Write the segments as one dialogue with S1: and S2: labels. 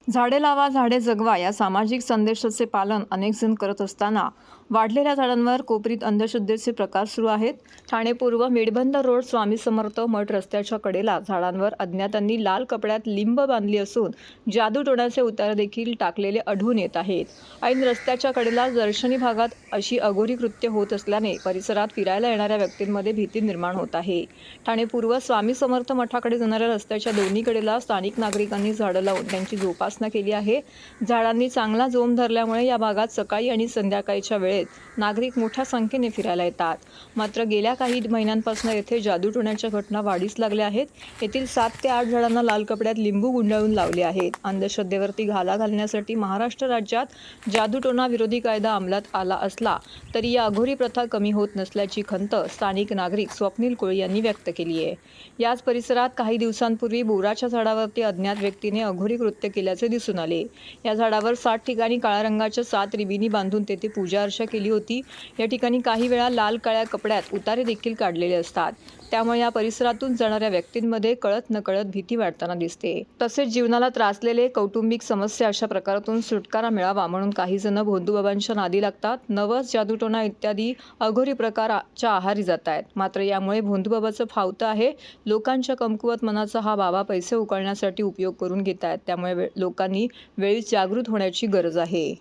S1: झाडे लावा झाडे जगवा या सामाजिक संदेशाचे पालन अनेक जण करत असताना वाढलेल्या झाडांवर कोपरीत अंधश्रद्धेचे प्रकार सुरू आहेत। ठाणे पूर्व मेडबंद रोड स्वामी समर्थ मठ रस्त्याच्या कडेला झाडांवर अज्ञातांनी लाल कपड्यात लिंब बांधली असून जादू टोण्याचे उतार देखील टाकलेले आढळून येत आहेत। ऐन रस्त्याच्या कडेला दर्शनी भागात अशी अघोरी कृत्य होत असल्याने परिसरात फिरायला येणाऱ्या व्यक्तींमध्ये भीती निर्माण होत आहे। ठाणे पूर्व स्वामी समर्थ मठाकडे जाणाऱ्या रस्त्याच्या दोन्ही कडेला स्थानिक नागरिकांनी झाडं लावून त्यांची जोपासना केली आहे। झाडांनी चांगला जोम धरल्यामुळे या भागात सकाळी आणि संध्याकाळच्या वेळेत नागरिक मोठ्या संख्येने फिरायला येतात। मात्र गेल्या काही महिन्यांपासून येथे जादू टोण्याच्या घटना वाढीस लागल्या आहेत। येथील 7 ते 8 झाडांना लाल कपड्यात लिंबू गुंडाळून लावले आहेत। अंधश्रद्धेवरती घाला घालण्यासाठी महाराष्ट्र राज्यात जादूटोणा विरोधी कायदा अंमलात आला असला तरी या अघोरी प्रथा कमी होत नसल्याची खंत स्थानिक नागरिक स्वप्नील कोळी यांनी व्यक्त केली आहे। याच परिसरात काही दिवसांपूर्वी बोराच्या झाडावरती अज्ञात व्यक्तीने अघोरी कृत्य केल्याचे दिसून आले। या झाडावर 7 ठिकाणी काळ्या रंगाच्या 7 रिबिनी बांधून तेथे पूजा अर्चा केली होती। या ठिकाणी काही वेळा लाल काळ्या कपड्यात उतारे देखील काढलेले असतात। त्यामुळे या परिसरातून जाणाऱ्या व्यक्तींमध्ये कळत नकळत भीती वाटताना दिसते। तसेच जीवनाला त्रासलेले कौटुंबिक समस्या अशा प्रकारातून सुटकारा मिळावा म्हणून काही जण भोंदूबाबांच्या नादी लागतात, नवस जादूटोणा इत्यादी अघोरी प्रकाराच्या आहारी जात आहेत। मात्र यामुळे भोंदूबाबाचं फावतं आहे। लोकांच्या कमकुवत मनाचा हा बाबा पैसे उकळण्यासाठी उपयोग करून घेत आहेत। त्यामुळे लोकांनी वेळीच जागृत होण्याची गरज आहे।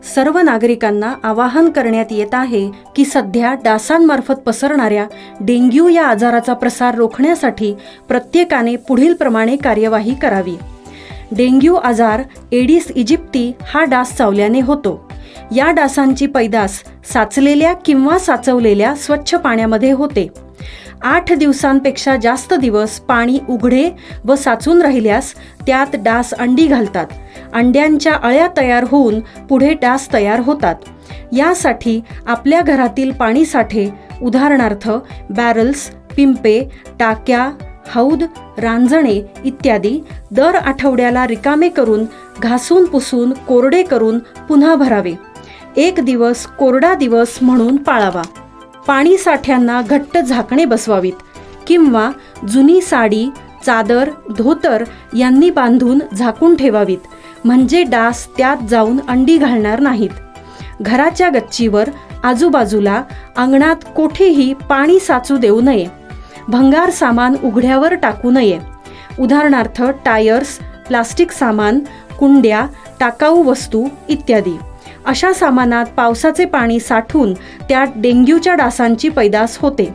S2: सर्व नागरिकांना आवाहन करण्यात येत आहे की सध्या डासांमार्फत पसरणाऱ्या डेंग्यू या आजाराचा प्रसार रोखण्यासाठी प्रत्येकाने पुढील प्रमाणे कार्यवाही करावी। डेंग्यू आजार एडिस इजिप्ती हा डास चावल्याने होतो। या डासांची पैदास साचलेल्या किंवा साचवलेल्या स्वच्छ पाण्यामध्ये होते। 8 दिवसांपेक्षा जास्त दिवस पाणी उघडे व साचून राहिल्यास त्यात डास अंडी घालतात। अंड्यांच्या अळ्या तयार होऊन पुढे डास तयार होतात। यासाठी आपल्या घरातील पाणी साठे उदाहरणार्थ बॅरल्स, पिंपे, टाक्या, हौद, रांजणे इत्यादी दर आठवड्याला रिकामे करून घासून पुसून कोरडे करून पुन्हा भरावे। 1 दिवस कोरडा दिवस म्हणून पाळावा। पाणी साठ्यांना घट्ट झाकणे बसवावीत किंवा जुनी साडी, चादर, धोतर यांनी बांधून झाकून ठेवावीत, म्हणजे डास त्यात जाऊन अंडी घालणार नाहीत। घराच्या गच्चीवर, आजूबाजूला, अंगणात कोठेही पाणी साचू देऊ नये। भंगार सामान उघड्यावर टाकू नये, उदाहरणार्थ टायर्स, प्लास्टिक सामान, कुंड्या, टाकाऊ वस्तू इत्यादी। अशा सामानात पावसाचे पाणी साठून त्यात डेंग्यूच्या डासांची पैदास होते।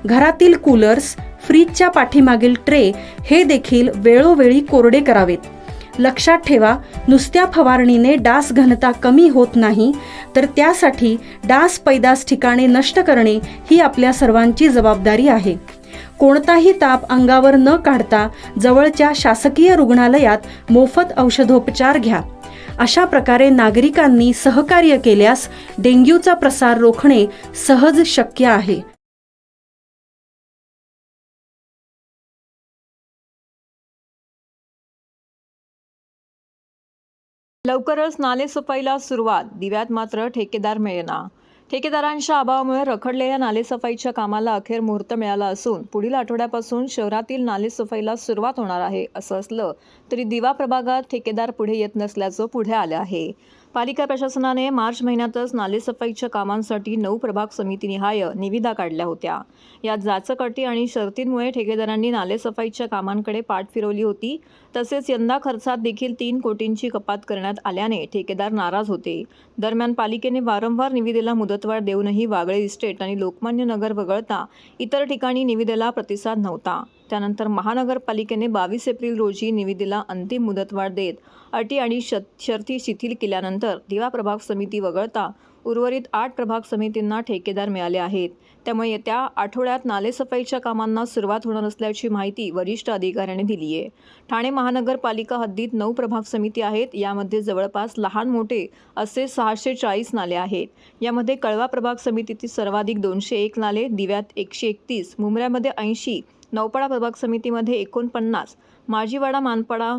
S2: घरातील कूलर्स, फ्रीजच्या पाठीमागील ट्रे हे देखील वेळोवेळी कोरडे करावेत। लक्षात ठेवा, नुसत्या फवारणीने डास घनता कमी होत नाही, तर त्यासाठी डास पैदास ठिकाणे नष्ट करणे ही आपल्या सर्वांची जबाबदारी आहे। कोणताही ताप अंगावर न काढता जवळच्या शासकीय रुग्णालयात मोफत औषधोपचार घ्या। अशा प्रकारे नागरिकांनी सहकार्य केल्यास डेंग्यूचा प्रसार रोखणे सहज शक्य आहे।
S1: लवकरच नालेसफाईला सुरुवात, दिव्यात मात्र ठेकेदार मिळेना। ठेकेदारांच्या अभावामुळे रखडलेल्या नालेसफाईच्या कामाला अखेर मुहूर्त मिळाला असून पुढील आठवड्यापासून शहरातील नालेसफाईला सुरुवात होणार आहे। असं असलं तरी दिवा प्रभागात ठेकेदार पुढे येत नसल्याचं पुढे आलं आहे। पालिका प्रशासनाने मार्च महिन्यातच नालेसफाईच्या कामांसाठी 9 प्रभाग समितीनिहाय निविदा काढल्या होत्या। यात जाचक-अटी आणि शर्तींमुळे ठेकेदारांनी नालेसफाईच्या कामांकडे पाठ फिरवली होती। तसेच यंदा खर्चात देखील 3 कोटींची कपात करण्यात आल्याने ठेकेदार नाराज होते। दरम्यान पालिकेने वारंवार निविदेला मुदतवाढ देऊनही वागळे इस्टेट आणि लोकमान्य नगर वगळता इतर ठिकाणी निविदेला प्रतिसाद नव्हता। त्यानंतर महानगरपालिकेने 22 एप्रिल रोजी निविदेला अंतिम मुदतवाढ देत अटी आणि शर्ती शिथिल केल्यानंतर दिवा प्रभाग समिती वगळता उर्वरित 8 प्रभाग समितींना ठेकेदार मिळाले आहेत। त्यामुळे येत्या आठवड्यात नालेसफाईच्या कामांना सुरुवात होणार असल्याची माहिती वरिष्ठ अधिकाऱ्यांनी दिली आहे। ठाणे महानगरपालिका हद्दीत 9 प्रभाग समिती आहेत। यामध्ये जवळपास लहान मोठे असे 640 नाले आहेत। यामध्ये कळवा प्रभाग समितीतील सर्वाधिक 201 नाले, दिव्यात 131, मुंब्र्यामध्ये 80, नौपाडा प्रभाग समितीमध्ये 49, माजीवाडा मानपाडा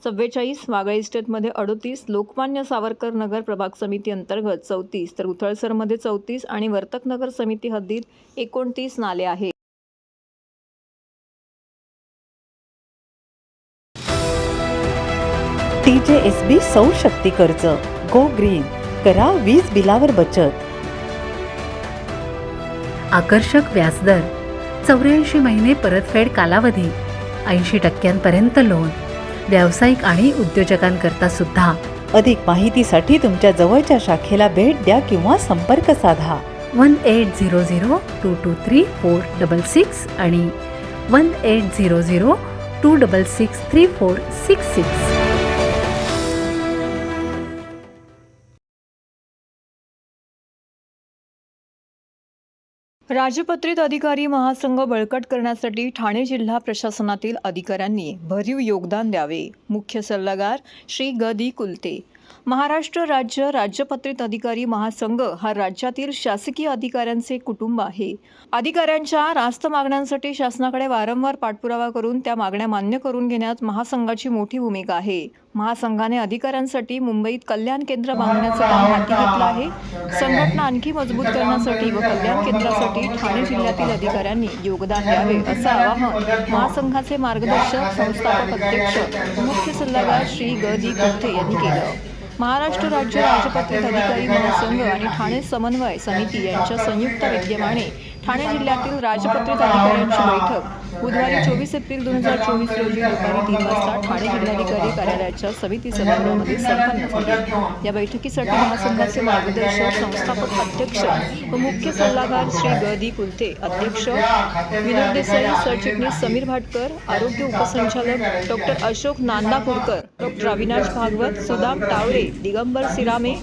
S1: 44, वागळे इस्टेटमध्ये 38, लोकमान्य सावरकर नगर प्रभाग समिती अंतर्गत 34 तर उथळसरमध्ये 34 आणि वर्तकनगर समिती हद्दीत 29 नाले आहेत।
S3: NJSB सौर शक्ती कर्ज. गो ग्रीन, करा वीज बिलावर बचत.
S4: आकर्षक व्याजदर, 84 महिने परतफेड कालावधी, 80% लोन, व्यावसायिक आणि उद्योजकांकरता सुद्धा.
S3: अधिक माहितीसाठी तुमच्या जवळच्या शाखेला भेट द्या किंवा संपर्क साधा.
S4: 1800-223-466 आणि 1800-266-3466.
S1: राजपत्रित अधिकारी महासंघ बळकट करण्यासाठी ठाणे जिल्हा प्रशासनातील अधिकाऱ्यांनी भरीव योगदान द्यावे. मुख्य सल्लागार श्री ग दी कुलते. महाराष्ट्र राज्य राज्यपत्रित अधिकारी महासंघ हा राज्यातील शासकीय अधिकाऱ्यांचे कुटुंब आहे. अधिकाऱ्यांच्या रास्त मागण्यांसाठी शासनाकडे वारंवार पाठपुरावा करून त्या मागण्या मान्य करून घेण्यात महासंघाची मोठी भूमिका आहे. महासंघाने अधिकाऱ्यांसाठी मुंबईत कल्याण केंद्र बांधण्याचं काम हाती घेतलं आहे. संघटना आणखी मजबूत करण्यासाठी व कल्याण केंद्रासाठी ठाणे जिल्ह्यातील अधिकाऱ्यांनी योगदान द्यावे असं आवाहन महासंघाचे मार्गदर्शक संस्थापक अध्यक्ष मुख्य सल्लागार श्री ग दी कुलते यांनी केलं. महाराष्ट्र राज्य राजपत्रित अधिकारी महासंघ आणि ठाणे समन्वय समिती यांच्या संयुक्त विद्यमाने ठाणे जिल्ह्यातील राजपत्रित अधिकाऱ्यांची बैठक बुधवारी 24 एप्रिल 2024 रोजी दुपारी 3 वाजता ठाणे जिल्हाधिकारी कार्यालयाच्या समिती सभागृहामध्ये संपन्न झाली. या बैठकीसाठी महासंघाचे मार्गदर्शक संस्थापक अध्यक्ष व मुख्य सल्लागार श्री ग दी कुलते, अध्यक्ष विनोद देसाई, सरचिटणीस समीर भाटकर, आरोग्य उपसंचालक डॉक्टर अशोक नांदापूरकर, डॉक्टर अविनाश भागवत, सुदाम टावरे, दिगंबर सिरामे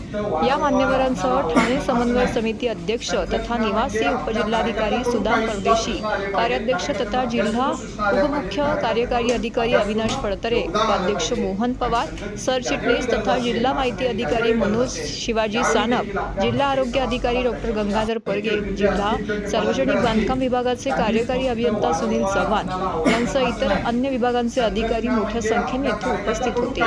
S1: या मान्यवरांसह ठाणे समन्वय समिती अध्यक्ष तथा निवासी उपजिल्हाधिकारी सुदाम परदेशी, कार्याध्यक्ष तथा जिल्हा उपमुख्य कार्यकारी अधिकारी अविनाश फडतरे, उपाध्यक्ष मोहन पवार, सरचिटणीस तथा जिल्हा माहिती अधिकारी मनोज शिवाजी सानप, जिल्हा आरोग्य अधिकारी डॉक्टर गंगाधर परगे, जिल्हा सार्वजनिक बांधकाम विभागाचे कार्यकारी अभियंता सुनील चव्हाण यांसह इतर अन्य विभागांचे अधिकारी मोठ्या संख्येने येथे उपस्थित होते.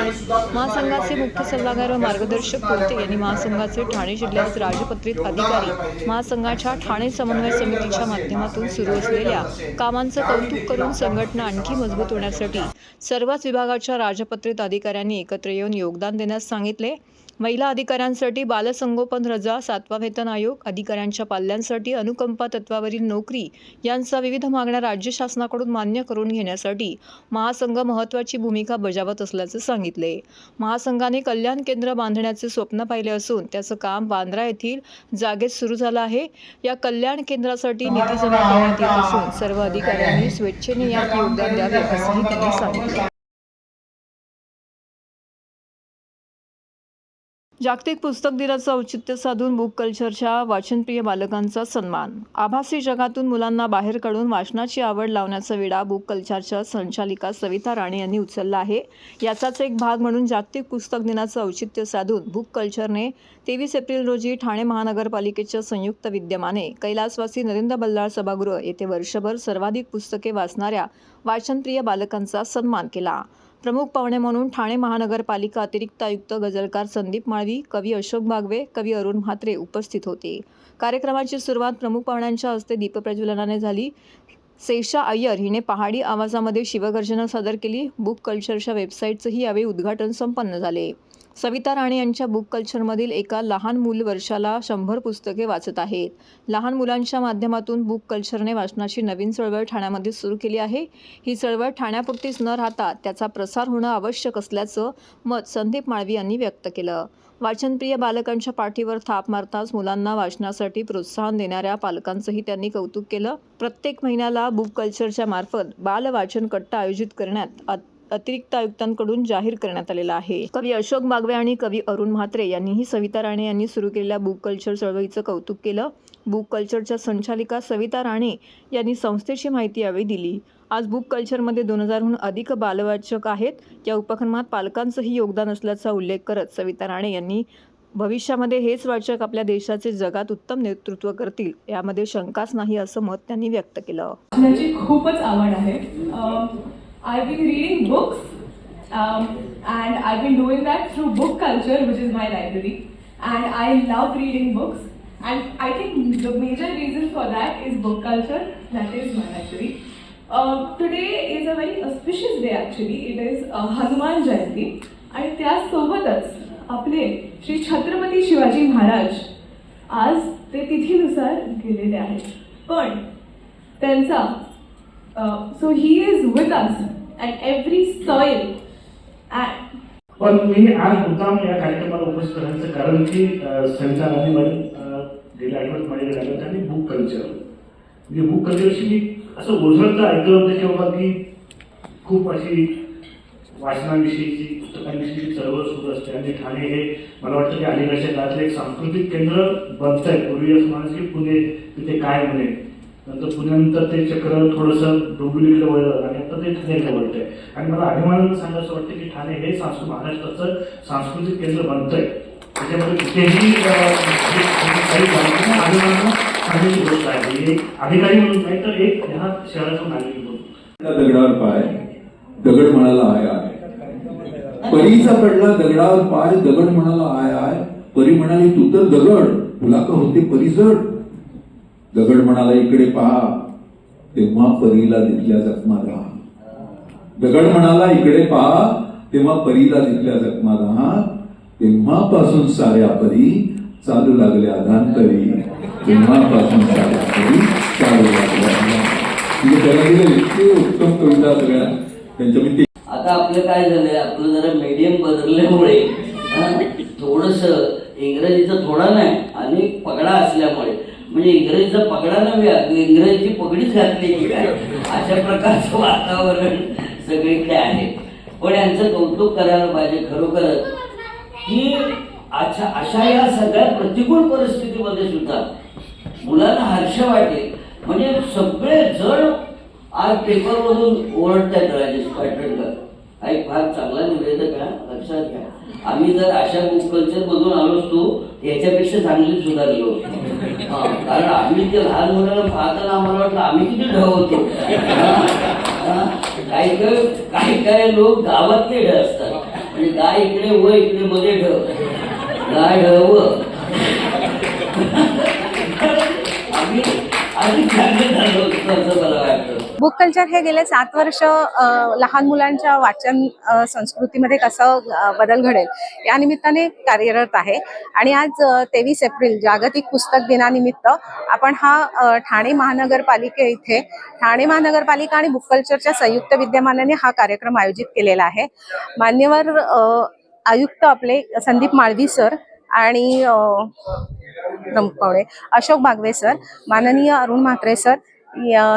S1: महासंघाचे मुख्य सल्लागार व मार्गदर्शक कुलते यांनी महासंघाचे ठाणे जिल्ह्यात राजपत्रित अधिकारी महासंघाच्या ठाणे समन्वय समितीच्या माध्यमातून सुरू असलेल्या कामांचं कौतुक करून संघटना आणखी मजबूत होण्यासाठी सर्वच विभागाच्या राजपत्रित अधिकाऱ्यांनी एकत्र येऊन योगदान देण्यास सांगितले. महिला अधिकाऱ्यांसाठी बालसंगोपन रजा, 7वा वेतन आयोग, अधिकाऱ्यांच्या पाल्यांसाठी अनुकंपा तत्वावरील नोकरी यांचा विविध मागण्या राज्य शासनाकडून मान्य करून घेण्यासाठी महासंघ महत्त्वाची भूमिका बजावत असल्याचे सांगितले. महासंघाने कल्याण केंद्र बांधण्याचे स्वप्न पाहिले असून त्याचं काम बांद्रा येथील जागेत सुरू झालं आहे. या कल्याण केंद्रासाठी निधी जमा करण्यात येत असून सर्व अधिकाऱ्यांनी स्वेच्छेने यात योगदान द्यावे असंही त्यांनी सांगितले. जागतिक पुस्तक दिनाचं औचित्य साधून बुक कल्चरच्या वाचनप्रिय बालकांचा सन्मान. आभासी जगातून मुलांना बाहेर काढून वाचनाची आवड लावण्याचा विडा बुक कल्चरच्या संचालिका सविता राणे यांनी उचलला आहे. याचाच एक भाग म्हणून जागतिक पुस्तक दिनाचं औचित्य साधून बुक कल्चरने 23 एप्रिल रोजी ठाणे महानगरपालिकेच्या संयुक्त विद्यमाने कैलासवासी नरेंद्र बल्लाळ सभागृह येथे वर्षभर सर्वाधिक पुस्तके वाचणाऱ्या वाचनप्रिय बालकांचा सन्मान केला. प्रमुख पाहुणे म्हणून ठाणे महानगरपालिका अतिरिक्त आयुक्त गझलकार संदीप माळवी, कवी अशोक बागवे, कवी अरुण म्हात्रे उपस्थित होते. कार्यक्रमाची सुरुवात प्रमुख पाहुण्यांच्या हस्ते दीपप्रज्वलनाने झाली. सेशा अय्यर हिने पहाडी आवाजामध्ये शिवगर्जना सादर केली. बुक कल्चरच्या वेबसाईटचंही यावेळी उद्घाटन संपन्न झाले. सविता राणे यांच्या बुक कल्चरमधील एका लहान मूल वर्षाला 100 पुस्तके वाचत आहेत. लहान मुलांच्या माध्यमातून बुक कल्चरने वाचनाची नवीन चळवळ ठाण्यामध्ये सुरू केली आहे. ही चळवळ ठाण्यापुरतीच न राहता त्याचा प्रसार होणं आवश्यक असल्याचं मत संदीप माळवी यांनी व्यक्त केलं. वाचनप्रिय बालकांच्या पाठीवर थाप मारताच मुलांना वाचनासाठी प्रोत्साहन देणाऱ्या पालकांचंही त्यांनी कौतुक केलं. प्रत्येक महिन्याला बुक कल्चरच्या मार्फत बाल वाचन कट्टा आयोजित करण्यात अतिरिक्त आयुक्तांकडून जाहीर करण्यात आलेला आहे. कवी अशोक बागवे आणि कवी अरुण म्हात्रे यांनीही सविता राणे यांनी सुरू केलेल्या बुक कल्चर चळवळीचं कौतुक केलं. बुक कल्चरच्या संचालिका सविता राणे यांनी संस्थेची माहिती यावेळी दिली. आज बुक कल्चरमध्ये 2000हून अधिक बालवाचक आहेत. या उपक्रमात पालकांचंही योगदान असल्याचा उल्लेख करत सविता राणे यांनी भविष्यामध्ये हेच वाचक आपल्या देशाचे जगात उत्तम नेतृत्व करतील यामध्ये शंकाच नाही असं मत त्यांनी व्यक्त केलं.
S5: वाचनाची खूपच आवड आहे. I've been reading books and I've been doing that through book culture, which is my library, and I love reading books, and I think the major reason for that is book culture, that is my library. Today is a very auspicious day actually. It is Hanuman Jayanti, आणि त्यासोबतच आपले श्री छत्रपती शिवाजी महाराज आज ते तिथीनुसार गेलेले आहेत, पण त्यांचा so he is with us at every soil.
S6: पण मी आज मुद्दाम या कार्यक्रमाला उपस्थित राहण्याचं कारण की सविता गांधी गेल्या आठवड्यात माझ्याकडे आलं त्यांनी बुक कल्चर, म्हणजे बुक कल्चरशी मी असं ओझरतं ऐकलं होतं की बाबा की खूप अशी वाचनाविषयीची पुस्तकांविषयीची चळवळ सुरू असते आणि ठाणे हे मला वाटतं की अलीकडच्या काळातलं एक सांस्कृतिक केंद्र बनत आहे. पूर्वी असं म्हणायचं की पुणे तिथे काय म्हणे, नंतर पुण्यानंतर ते चक्र थोडंसं डोंबिवलीकडे वळलं आणि आता ते ठाण्याकडे वळतंय. आणि मला अभिमानानं सांगायचं वाटतं की ठाणे हे महाराष्ट्राचं सांस्कृतिक केंद्र बनतंय. त्याच्यामध्ये कुठेही काही अभिमानानं सांगण्याची गोष्ट आहे. एक अधिकारी म्हणून नाही तर एक ह्या शहराचा नागरिक म्हणून.
S7: दगडावर पाय दगड म्हणाला आय आय, परीचा पडला दगडावर पाय दगड म्हणाला आय आय, परी म्हणाली तू तर दगड तुला का होते परिजड. दगड म्हणाला इकडे पहा तेव्हा परीला दिसल्या जखमा दहा. दगड म्हणाला इकडे पहा तेव्हा परीला दिसल्या जखमा दहा. तेव्हापासून साऱ्या परी चालू लागल्या अधांतरी, तेव्हापासून साऱ्या परी चालू लागल्या. म्हणजे त्याला दिलं इतके उत्तम कविता सगळ्या त्यांच्या मी.
S8: आता आपलं काय झालंय, आपलं जरा मीडियम बदलल्यामुळे थोडस इंग्रजीचं थोडा नाही आणि पगडा असल्यामुळे, म्हणजे इंग्रजीचा पगडा नव्हे इंग्रजीची पगडीच घातली की काय अशा प्रकारचं वातावरण सगळीकडे आहे. पण यांचं कौतुक करायला पाहिजे खरोखरच की अशा या सगळ्या प्रतिकूल परिस्थितीमध्ये सुद्धा मुलांना हर्ष वाटेल. म्हणजे सगळे जण आज पेपरमधून ओरडतायत राजेश पाटणकर हा एक फार चांगला निवेदक आहे, लक्षात घ्या. आम्ही जर अशा बुक कल्चर मधून आलो असतो याच्यापेक्षा चांगली सुधारलो असतो. कारण आम्ही ते लहान मुलांना पाहताना आम्हाला वाटलं आम्ही किती ढ होतो. काही काही लोक गावातले ढ असतात, म्हणजे गाय इकडे व इकडे मध्ये ढ, गाय ढ व आम्ही आधी चांगले झालो असतो असं मला वाटतं.
S9: बुक कल्चर हे गेले 7 वर्ष लहान मुलांच्या वाचन संस्कृतीमध्ये कसं बदल घडेल या निमित्ताने कार्यरत आहे. आणि आज 23 एप्रिल जागतिक पुस्तक दिनानिमित्त आपण हा ठाणे महानगरपालिके इथे ठाणे महानगरपालिका आणि बुक कल्चरच्या संयुक्त विद्यमानाने हा कार्यक्रम आयोजित केलेला आहे. मान्यवर आयुक्त आपले संदीप माळवी सर आणि प्रमुख पाहुणे अशोक बागवे सर, माननीय अरुण म्हात्रे सर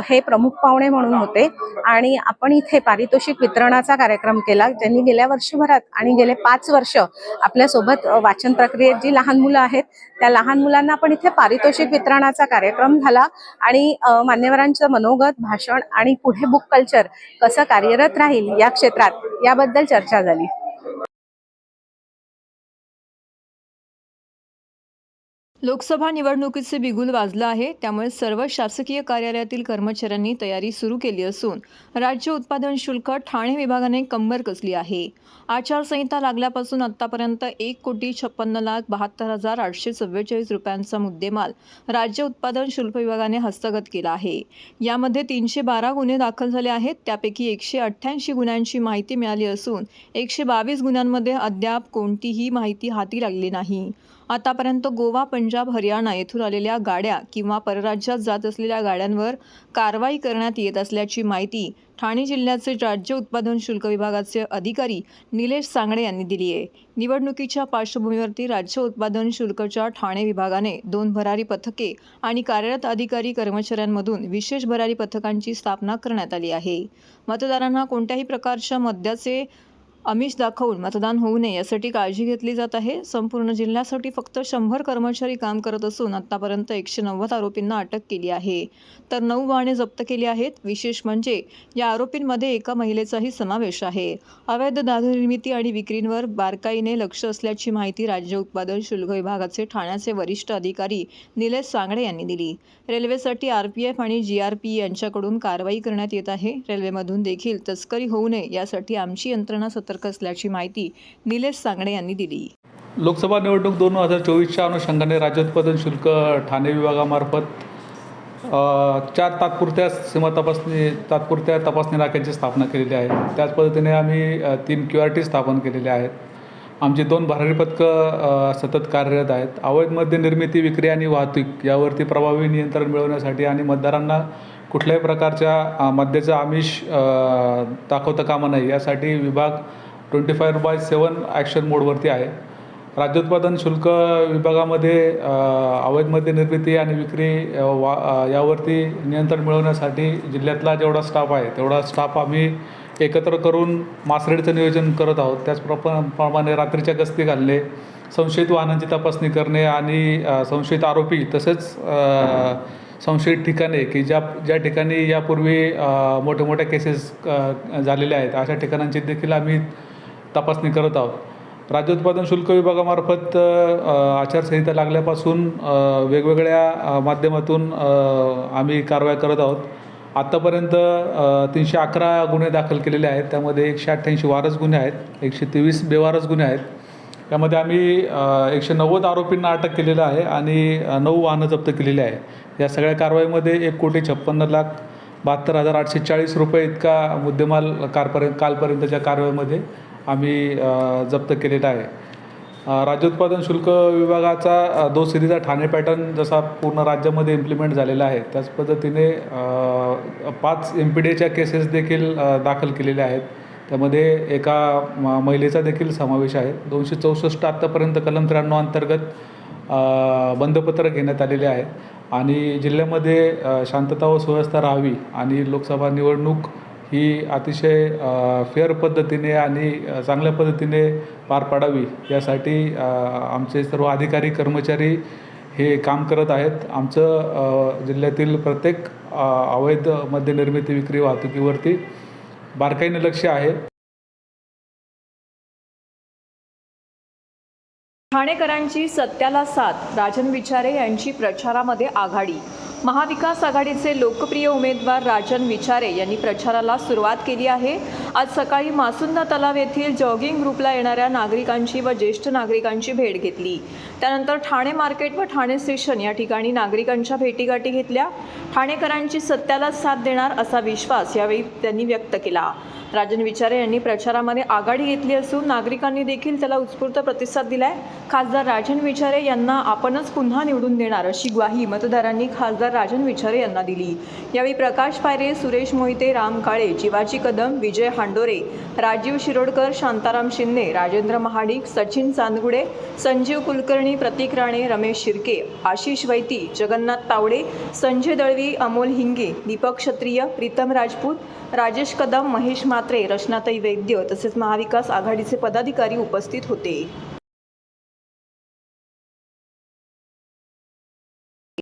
S9: हे प्रमुख पाहुणे म्हणून होते. आणि आपण इथे पारितोषिक वितरणाचा कार्यक्रम केला, ज्यांनी गेल्या वर्षभरात आणि गेले 5 वर्ष आपल्यासोबत वाचन प्रक्रियेत जी लहान मुलं आहेत त्या लहान मुलांना आपण इथे पारितोषिक वितरणाचा कार्यक्रम झाला. आणि मान्यवरांचं मनोगत, भाषण आणि पुढे बुक कल्चर कसं कार्यरत राहील या क्षेत्रात याबद्दल चर्चा झाली.
S1: लोकसभा निवडणुकीचे बिगुल वाजलं आहे, त्यामुळे सर्व शासकीय कार्यालयातील कर्मचाऱ्यांनी तयारी सुरू केली असून राज्य उत्पादन शुल्क ठाणे विभागाने कंबर कसली आहे. आचारसंहिता लागल्यापासून आतापर्यंत 1,56,72,844 रुपयांचा मुद्देमाल राज्य उत्पादन शुल्क विभागाने हस्तगत केला आहे. यामध्ये 312 गुन्हे दाखल झाले आहेत. त्यापैकी 188 गुन्ह्यांची माहिती मिळाली असून 122 गुन्ह्यांमध्ये अद्याप कोणतीही माहिती हाती लागली नाही. आतापर्यंत गोवा, पंजाब, हरियाणा येथून आलेल्या गाड्या किंवा परराज्यात जात असलेल्या गाड्यांवर कारवाई करण्यात येत असल्याची माहिती ठाणे जिल्ह्याचे राज्य उत्पादन शुल्क विभागाचे अधिकारी निलेश सांगडे यांनी दिली आहे. निवडणुकीच्या पार्श्वभूमीवरती राज्य उत्पादन शुल्कच्या ठाणे विभागाने 2 भरारी पथके आणि कार्यरत अधिकारी कर्मचाऱ्यांमधून विशेष भरारी पथकांची स्थापना करण्यात आली आहे. मतदारांना कोणत्याही प्रकारच्या मद्याचे आमिष दाखवून मतदान होऊ नये यासाठी काळजी घेतली जात आहे. संपूर्ण जिल्ह्यासाठी फक्त 100 कर्मचारी काम करत असून आतापर्यंत 190 आरोपींना अटक केली आहे, तर 9 वाहने जप्त केली आहेत. विशेष म्हणजे या आरोपींमध्ये एका महिलेचाही समावेश आहे. अवैध दारू निर्मिती आणि विक्रीवर बारकाईने लक्ष असल्याची माहिती राज्य उत्पादन शुल्क विभागाचे ठाण्याचे वरिष्ठ अधिकारी निलेश सांगडे यांनी दिली. रेल्वेसाठी RPF आणि GRP यांच्याकडून कारवाई करण्यात येत आहे. रेल्वेमधून देखील तस्करी होऊ नये यासाठी आमची यंत्रणा सतर्क असल्याची माहिती निलेश सांगडे यांनी दिली.
S10: लोकसभा निवडणूक 2024च्या अनुषंगाने राज्य उत्पादन शुल्क ठाणे विभागामार्फत 4 तात्पुरत्या तपासणी नाक्यांची स्थापना केलेली आहे. त्याच पद्धतीने आम्ही 3 QRT स्थापन केलेले आहेत. आमची 2 भरारी पथकं सतत कार्यरत आहेत. अवैध मद्य निर्मिती, विक्री आणि वाहतूक यावरती प्रभावी नियंत्रण मिळवण्यासाठी आणि मतदारांना कुठल्याही प्रकारच्या मद्याचं आमिष दाखवता कामा नये यासाठी विभाग 24/7 ॲक्शन मोडवरती आहे. राज्योत्पादन शुल्क विभागामध्ये अवैध मद्य निर्मिती आणि विक्री यावरती नियंत्रण मिळवण्यासाठी जिल्ह्यातला जेवढा स्टाफ आहे तेवढा स्टाफ आम्ही एकत्र करून मासरेडचं नियोजन करत आहोत. त्याचप्रमाणे रात्रीच्या गस्ती घालणे, संशयित वाहनांची तपासणी करणे आणि संशयित आरोपी तसेच संशयित ठिकाणे की ज्या ठिकाणी यापूर्वी मोठ्या मोठ्या केसेस झालेल्या आहेत अशा ठिकाणांची देखील आम्ही तपासणी करत आहोत. राज्योत्पादन शुल्क विभागामार्फत आचारसंहिता लागल्यापासून वेगवेगळ्या माध्यमातून आम्ही कारवाई करत आहोत. आत्तापर्यंत 311 गुन्हे दाखल केलेले आहेत. त्यामध्ये 188 वारस गुन्हे आहेत, 123 बेवारस गुन्हे आहेत. त्यामध्ये आम्ही 190 आरोपींना अटक केलेलं आहे आणि 9 वाहनं जप्त केलेली आहे. या सगळ्या कारवाईमध्ये 1,56,72,840 रुपये इतका मुद्देमाल कालपर्यंतच्या कारवाईमध्ये आम्ही जप्त केलेला आहे. राज्योत्पादन शुल्क विभागाचा 2 सिरीजचा ठाणे पॅटर्न जसा पूर्ण राज्यामध्ये इम्प्लिमेंट झालेला आहे त्याच पद्धतीने 5 MPDAच्या केसेस देखील दाखल केलेल्या आहेत. त्यामध्ये एका महिलेचा देखील समावेश आहे. 264 आत्तापर्यंत कलम 93 अंतर्गत बंधपत्र घेण्यात आलेले आहे आणि जिल्ह्यामध्ये शांतता व सुव्यवस्था राहावी आणि लोकसभा निवडणूक ही अतिशय फेअर पद्धतीने आणि चांगल्या पद्धतीने पार पाडावी यासाठी आमचे सर्व अधिकारी कर्मचारी हे काम करत आहेत. आमचं जिल्ह्यातील प्रत्येक अवैध मद्य निर्मिती, विक्री, वाहतुकीवरती बारकाईने लक्ष आहे.
S1: ठाणेकरांची सत्याला साथ, राजन विचारे यांची प्रचारामध्ये आघाडी. महाविकास आघाडीचे लोकप्रिय उमेदवार राजन विचारे यांनी प्रचाराला सुरुवात केली आहे. आज सकाळी मासुंदा तलाव येथील जॉगिंग ग्रुपला येणाऱ्या नागरिकांची व ज्येष्ठ नागरिकांची भेट घेतली. त्यानंतर ठाणे मार्केट व ठाणे स्टेशन या ठिकाणी नागरिकांच्या भेटीगाठी घेतल्या. ठाणेकरांची सत्याला साथ देणार असा विश्वास यावेळी त्यांनी व्यक्त केला. राजन विचारे यांनी प्रचारामध्ये आघाडी घेतली असून नागरिकांनी देखील त्याला उत्स्फूर्त प्रतिसाद दिलाय. खासदार राजन विचारे यांना आपणच पुन्हा निवडून देणार अशी ग्वाही मतदारांनी खासदार राजन विचारे यांना दिली. यावेळी प्रकाश पायरे, सुरेश मोहिते, राम काळे, जीवाजी कदम, विजय हांडोरे, राजीव शिरोडकर, शांताराम शिंदे, राजेंद्र महाडिक, सचिन चांदगुडे, संजीव कुलकर्णी, प्रतीक राणे, रमेश शिर्के, आशिष वैती, जगन्नाथ तावडे, संजय दळवी, अमोल हिंगे, दीपक क्षत्रिय, प्रीतम राजपूत, राजेश कदम, महेश म्हात्रे, रचनाताई वैद्य तसेच महाविकास आघाडीचे पदाधिकारी उपस्थित होते.